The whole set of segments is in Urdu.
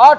8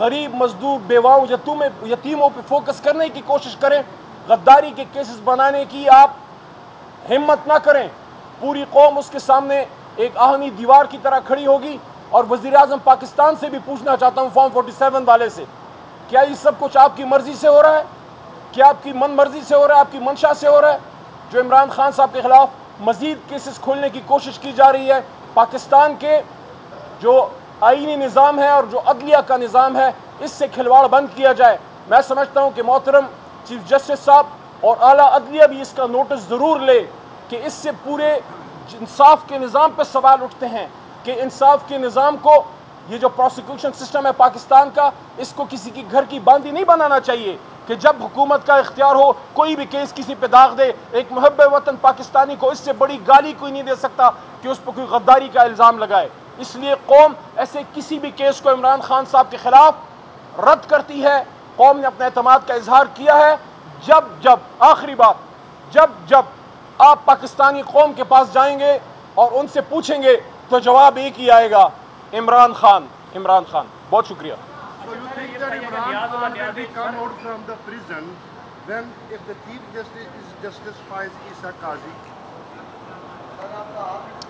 غریب مزدور بیواؤں یتیموں پہ فوکس کرنے کی کوشش کریں, غداری کے کیسز بنانے کی آپ ہمت نہ کریں. پوری قوم اس کے سامنے ایک آہنی دیوار کی طرح کھڑی ہوگی. اور وزیر اعظم پاکستان سے بھی پوچھنا چاہتا ہوں فارم 47 والے سے, کیا یہ سب کچھ آپ کی مرضی سے ہو رہا ہے؟ کیا آپ کی من مرضی سے ہو رہا ہے, آپ کی منشا سے ہو رہا ہے؟ جو عمران خان صاحب کے خلاف مزید کیسز کھولنے کی کوشش کی جا رہی ہے, پاکستان کے جو آئینی نظام ہے اور جو عدلیہ کا نظام ہے, اس سے کھلواڑ بند کیا جائے. میں سمجھتا ہوں کہ محترم چیف جسٹس صاحب اور اعلیٰ عدلیہ بھی اس کا نوٹس ضرور لے کہ اس سے پورے انصاف کے نظام پہ سوال اٹھتے ہیں کہ انصاف کے نظام کو, یہ جو پروسیکیوشن سسٹم ہے پاکستان کا, اس کو کسی کی گھر کی باندھی نہیں بنانا چاہیے کہ جب حکومت کا اختیار ہو کوئی بھی کیس کسی پہ داغ دے. ایک محب وطن پاکستانی کو اس سے بڑی گالی کوئی نہیں دے سکتا کہ اس پہ کوئی غداری کا الزام لگائے. اس لیے قوم ایسے کسی بھی کیس کو عمران خان صاحب کے خلاف رد کرتی ہے. قوم نے اپنے اعتماد کا اظہار کیا ہے. آخری بات, جب آپ پاکستانی قوم کے پاس جائیں گے اور ان سے پوچھیں گے تو جواب ایک ہی آئے گا, عمران خان. بہت شکریہ. So you think that Imran Khan will be come out from the prison when if the Chief Justice is Justice Faiz Issa Qazi?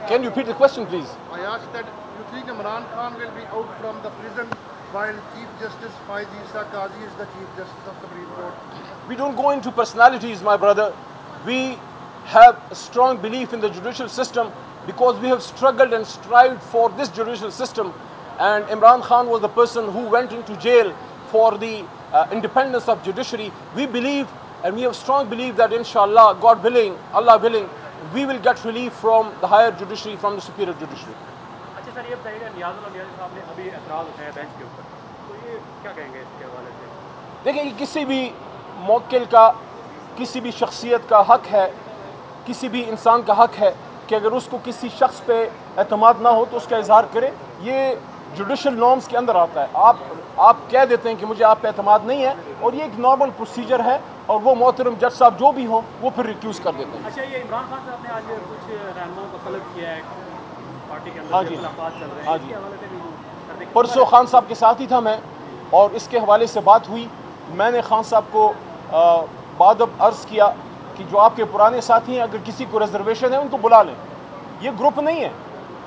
Can you repeat the question, please? I asked that you think Imran Khan will be out from the prison while Chief Justice Faiz Issa Qazi is the Chief Justice of the Supreme Court? We don't go into personalities, my brother. We have a strong belief in the judicial system because we have struggled and strived for this judicial system. And Imran Khan was the person who went into jail for the independence of judiciary. We believe and we have strong belief that inshallah, God willing, Allah willing, we will get relief from the higher judiciary, from the superior judiciary. اچھا سر, یہ بتائیے گا نیاز اللہ نیازی صاحب نے ابھی اعتراض اٹھایا بینچ کے اوپر, تو یہ کیا کہیں گے اس کے حوالے سے؟ دیکھیں, یہ کسی بھی موکل کا, کسی بھی شخصیت کا حق ہے, کسی بھی انسان کا حق ہے کہ اگر اس کو کسی شخص پہ اعتماد نہ ہو تو اس کا اظہار کرے. یہ جوڈیشل نارمز کے اندر آتا ہے. آپ کہہ دیتے ہیں کہ مجھے آپ پہ اعتماد نہیں ہے, اور یہ ایک نارمل پروسیجر ہے, اور وہ محترم جج صاحب جو بھی ہوں وہ پھر ریکیوز کر دیتے ہیں. اچھا, یہ عمران خان صاحب نے آج کچھ رہنماؤں کو طلب کیا ہے پارٹی کے اندر, اختلافات چل رہے ہیں, اس کے حوالے سے بھی پرسوں خان صاحب کے ساتھ ہی تھا میں, اور اس کے حوالے سے بات ہوئی. میں نے خان صاحب کو بادب عرض کیا کہ جو آپ کے پرانے ساتھی ہیں, اگر کسی کو ریزرویشن ہے ان کو بلا لیں. یہ گروپ نہیں ہے,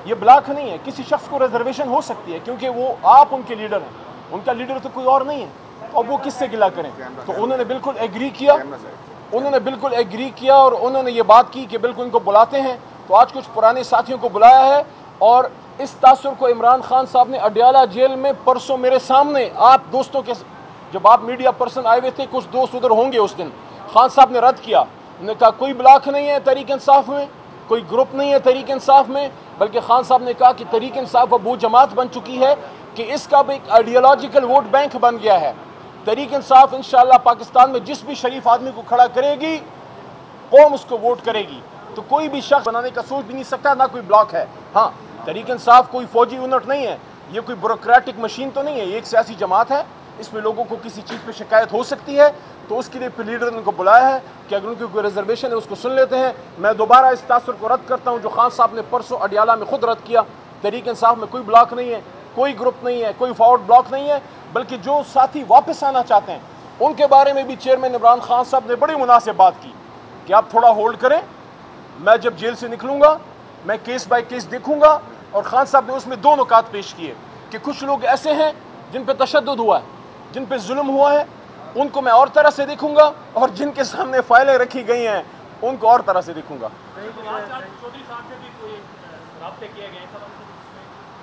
یہ بلاک نہیں ہے. کسی شخص کو ریزرویشن ہو سکتی ہے کیونکہ وہ آپ ان کے لیڈر ہیں, ان کا لیڈر تو کوئی اور نہیں ہے. اب وہ کس سے گلا کریں؟ تو انہوں نے بالکل ایگری کیا, اور انہوں نے یہ بات کی کہ بالکل ان کو بلاتے ہیں. تو آج کچھ پرانے ساتھیوں کو بلایا ہے, اور اس تاثر کو عمران خان صاحب نے اڈیالہ جیل میں پرسوں میرے سامنے, آپ دوستوں کے, جب آپ میڈیا پرسن آئے ہوئے تھے, کچھ دوست ادھر ہوں گے اس دن, خان صاحب نے رد کیا. انہوں نے کہا کوئی بلاک نہیں ہے تحریک انصاف میں, کوئی گروپ نہیں ہے تحریک انصاف میں, بلکہ خان صاحب نے کہا کہ تحریک انصاف اب وہ جماعت بن چکی ہے کہ اس کا بھی ایک آئیڈیالوجیکل ووٹ بینک بن گیا ہے. تحریک انصاف انشاءاللہ پاکستان میں جس بھی شریف آدمی کو کھڑا کرے گی, قوم اس کو ووٹ کرے گی. تو کوئی بھی شخص بنانے کا سوچ بھی نہیں سکتا, نہ کوئی بلاک ہے. ہاں, تحریک انصاف کوئی فوجی یونٹ نہیں ہے, یہ کوئی بیوروکریٹک مشین تو نہیں ہے, یہ ایک سیاسی جماعت ہے. اس میں لوگوں کو کسی چیز پہ شکایت ہو سکتی ہے, تو اس کے لیے پھر لیڈر نے ان کو بلایا ہے کہ اگر ان کی کوئی ریزرویشن ہے اس کو سن لیتے ہیں. میں دوبارہ اس تاثر کو رد کرتا ہوں جو خان صاحب نے پرسوں اڈیالہ میں خود رد کیا. تحریک انصاف میں کوئی بلاک نہیں ہے, کوئی گروپ نہیں ہے, کوئی فارورڈ بلاک نہیں ہے, بلکہ جو ساتھی واپس آنا چاہتے ہیں ان کے بارے میں بھی چیئرمین عمران خان صاحب نے بڑی مناسب بات کی کہ آپ تھوڑا ہولڈ کریں, میں جب جیل سے نکلوں گا میں کیس بائی کیس دیکھوں گا. اور خان صاحب نے اس میں دو نکات پیش کیے کہ کچھ لوگ ایسے ہیں جن پہ تشدد ہوا ہے, جن پہ ظلم ہوا ہے, ان کو میں اور طرح سے دیکھوں گا, اور جن کے سامنے فائلیں رکھی گئی ہیں ان کو اور طرح سے دیکھوں گا.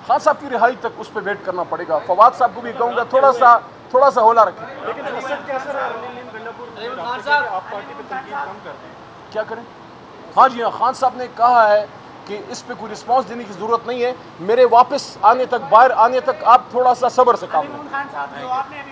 خان صاحب کی رہائی تک اس پہ ویٹ کرنا پڑے گا. فواد صاحب کو بھی کہوں گا تھوڑا سا ہولا رکھیں. کیا کریں؟ ہاں جی ہاں, خان صاحب نے کہا ہے کہ اس پہ کوئی رسپانس دینے کی ضرورت نہیں ہے. میرے واپس آنے تک, باہر آنے تک آپ تھوڑا سا صبر سے کام لیں.